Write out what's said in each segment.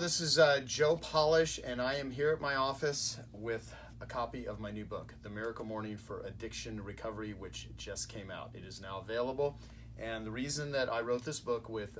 this is Joe Polish, and I am here at my office with a copy of my new book, The Miracle Morning for Addiction Recovery, which just came out. It is now available, and the reason that I wrote this book with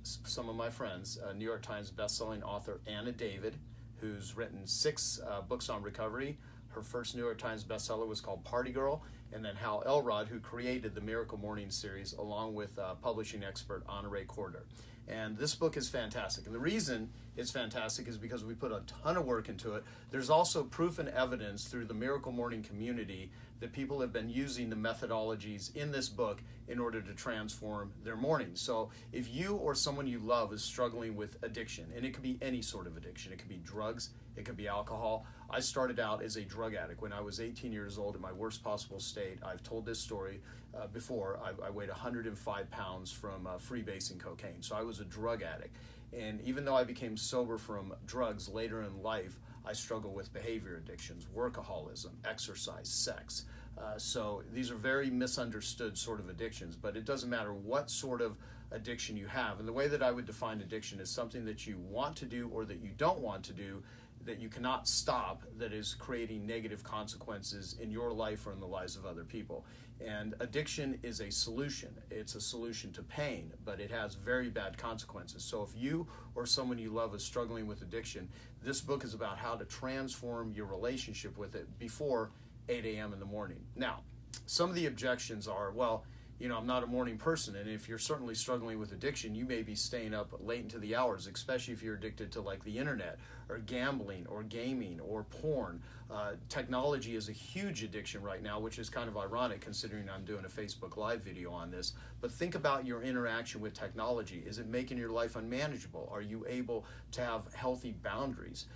some of my friends, New York Times bestselling author Anna David, who's written 6 books on recovery. Her first New York Times bestseller was called Party Girl, and then Hal Elrod, who created the Miracle Morning series, along with publishing expert Honoré Corder. And this book is fantastic. And the reason it's fantastic is because we put a ton of work into it. There's also proof and evidence through the Miracle Morning community that people have been using the methodologies in this book in order to transform their mornings. So if you or someone you love is struggling with addiction, and it could be any sort of addiction, it could be drugs, it could be alcohol. I started out as a drug addict when I was 18 years old in my worst possible state. I've told this story before. I weighed 105 pounds from freebasing cocaine. So I was a drug addict. And even though I became sober from drugs later in life, I struggle with behavior addictions, workaholism, exercise, sex. So these are very misunderstood sort of addictions, but it doesn't matter what sort of addiction you have. And the way that I would define addiction is something that you want to do or that you don't want to do, that you cannot stop, that is creating negative consequences in your life or in the lives of other people. And addiction is a solution. It's a solution to pain, but it has very bad consequences. So if you or someone you love is struggling with addiction, this book is about how to transform your relationship with it before 8 a.m. in the morning. Now, some of the objections are, well, you know, I'm not a morning person, and if you're certainly struggling with addiction, you may be staying up late into the hours, especially if you're addicted to like the internet or gambling or gaming or porn. Technology is a huge addiction right now, which is kind of ironic considering I'm doing a Facebook Live video on this. But think about your interaction with technology. Is it making your life unmanageable? Are you able to have healthy boundaries?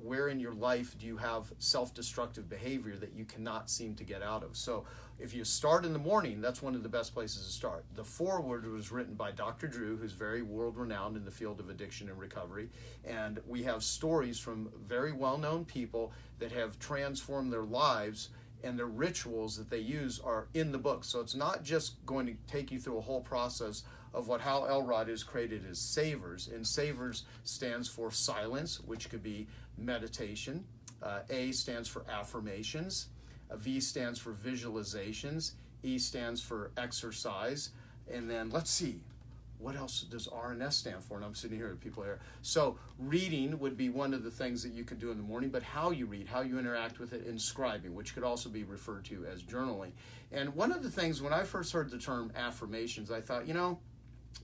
Where in your life do you have self-destructive behavior that you cannot seem to get out of? So if you start in the morning, that's one of the best places to start. The foreword was written by Dr. Drew, who's very world-renowned in the field of addiction and recovery. And we have stories from very well-known people that have transformed their lives, and their rituals that they use are in the book. So it's not just going to take you through a whole process of what Hal Elrod has created as SAVERS. And SAVERS stands for silence, which could be meditation. A stands for affirmations. V stands for visualizations. E stands for exercise. And then let's see, what else does R and S stand for? And I'm sitting here with people here. So reading would be one of the things that you could do in the morning, but how you read, how you interact with it, and scribing, which could also be referred to as journaling. And one of the things, when I first heard the term affirmations, I thought, you know,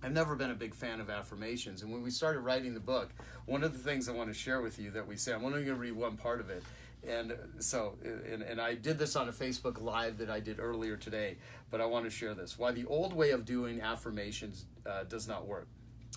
I've never been a big fan of affirmations. And when we started writing the book, one of the things I want to share with you that we say, I'm only going to read one part of it. And so, and I did this on a Facebook Live that I did earlier today, but I want to share this. Why the old way of doing affirmations does not work.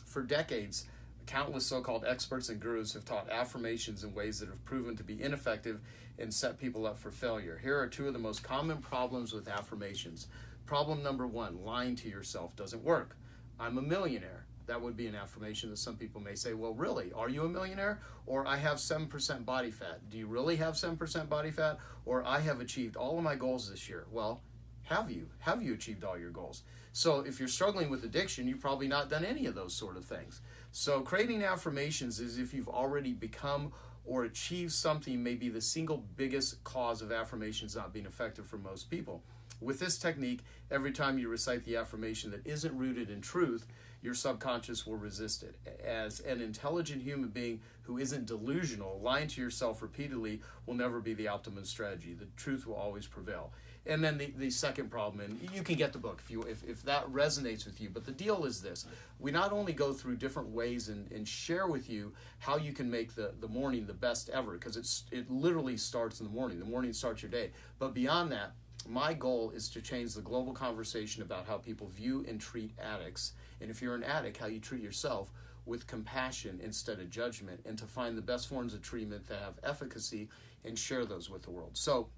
For decades, countless so-called experts and gurus have taught affirmations in ways that have proven to be ineffective and set people up for failure. Here are 2 of the most common problems with affirmations. Problem number 1, lying to yourself doesn't work. I'm a millionaire. That would be an affirmation that some people may say, well, really, are you a millionaire? Or I have 7% body fat. Do you really have 7% body fat? Or I have achieved all of my goals this year. Well, have you? Have you achieved all your goals? So if you're struggling with addiction, you've probably not done any of those sort of things. So creating affirmations is if you've already become or achieved something, may be the single biggest cause of affirmations not being effective for most people. With this technique, every time you recite the affirmation that isn't rooted in truth, your subconscious will resist it. As an intelligent human being who isn't delusional, lying to yourself repeatedly will never be the optimum strategy. The truth will always prevail. And then the second problem, and you can get the book if that resonates with you, but the deal is this. We not only go through different ways and share with you how you can make the morning the best ever, because it literally starts in the morning. The morning starts your day. But beyond that, my goal is to change the global conversation about how people view and treat addicts, and if you're an addict, how you treat yourself with compassion instead of judgment, and to find the best forms of treatment that have efficacy and share those with the world. So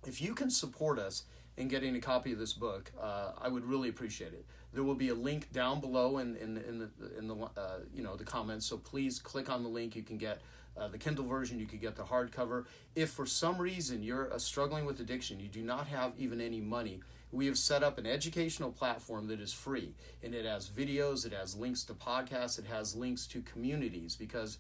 if you can support us in getting a copy of this book, I would really appreciate it. There will be a link down below in the comments, so please click on the link. You can get the Kindle version, you could get the hardcover. If for some reason you're struggling with addiction, you do not have even any money, We have set up an educational platform that is free, and it has videos, it has links to podcasts, it has links to communities, because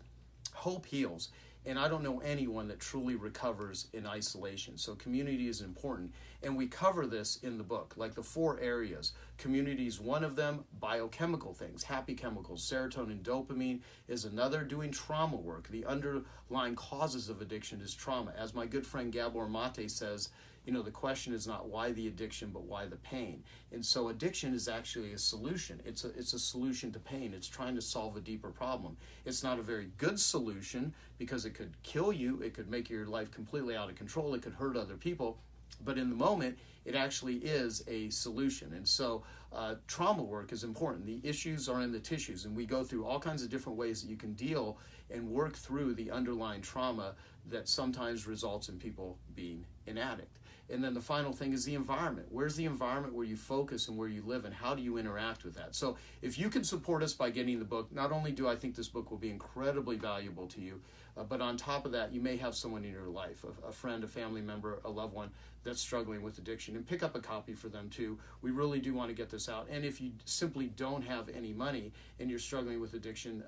hope heals. And I don't know anyone that truly recovers in isolation. So community is important. And we cover this in the book, like the 4 areas. Community is one of them. Biochemical things, happy chemicals, serotonin, dopamine is another. Doing trauma work. The underlying causes of addiction is trauma. As my good friend Gabor Mate says, the question is not why the addiction, but why the pain. And so addiction is actually a solution. It's a solution to pain. It's trying to solve a deeper problem. It's not a very good solution because it could kill you. It could make your life completely out of control. It could hurt other people. But in the moment, it actually is a solution. And so trauma work is important. The issues are in the tissues, and we go through all kinds of different ways that you can deal and work through the underlying trauma that sometimes results in people being an addict. And then the final thing is the environment. Where's the environment where you focus and where you live, and how do you interact with that? So if you can support us by getting the book, not only do I think this book will be incredibly valuable to you, but on top of that, you may have someone in your life, a friend, a family member, a loved one that's struggling with addiction, and pick up a copy for them too. We really do want to get this out. And if you simply don't have any money and you're struggling with addiction,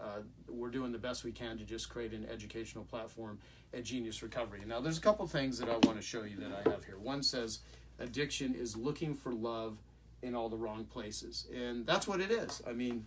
we're doing the best we can to just create an educational platform at Genius Recovery. Now, there's a couple things that I want to show you that I have here. One says, addiction is looking for love in all the wrong places. And that's what it is. I mean,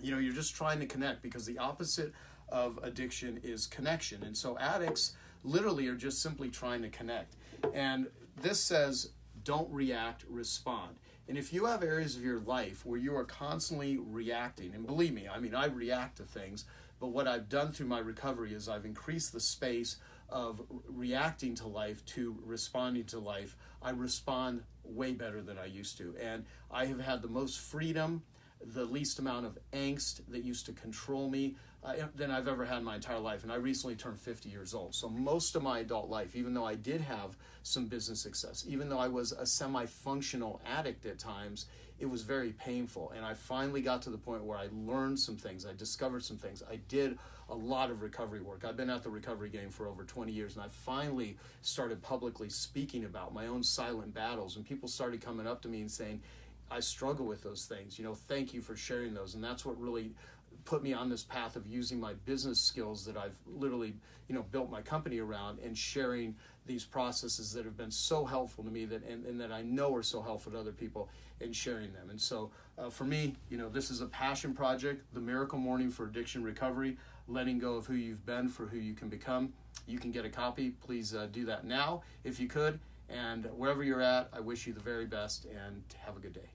you're just trying to connect, because the opposite of addiction is connection. And so addicts literally are just simply trying to connect. And this says, don't react, respond. And if you have areas of your life where you are constantly reacting, and believe me, I react to things, but what I've done through my recovery is I've increased the space of reacting to life to responding to life. I respond way better than I used to. And I have had the most freedom, the least amount of angst that used to control me than I've ever had in my entire life. And I recently turned 50 years old. So most of my adult life, even though I did have some business success, even though I was a semi-functional addict at times, it was very painful. And I finally got to the point where I learned some things. I discovered some things. I did a lot of recovery work. I've been at the recovery game for over 20 years, and I finally started publicly speaking about my own silent battles. And people started coming up to me and saying, I struggle with those things. Thank you for sharing those. And that's what really put me on this path of using my business skills that I've literally, built my company around, and sharing these processes that have been so helpful to me and that I know are so helpful to other people, and sharing them. And so for me, this is a passion project, the Miracle Morning for Addiction Recovery, letting go of who you've been for who you can become. You can get a copy. Please do that now if you could. And wherever you're at, I wish you the very best, and have a good day.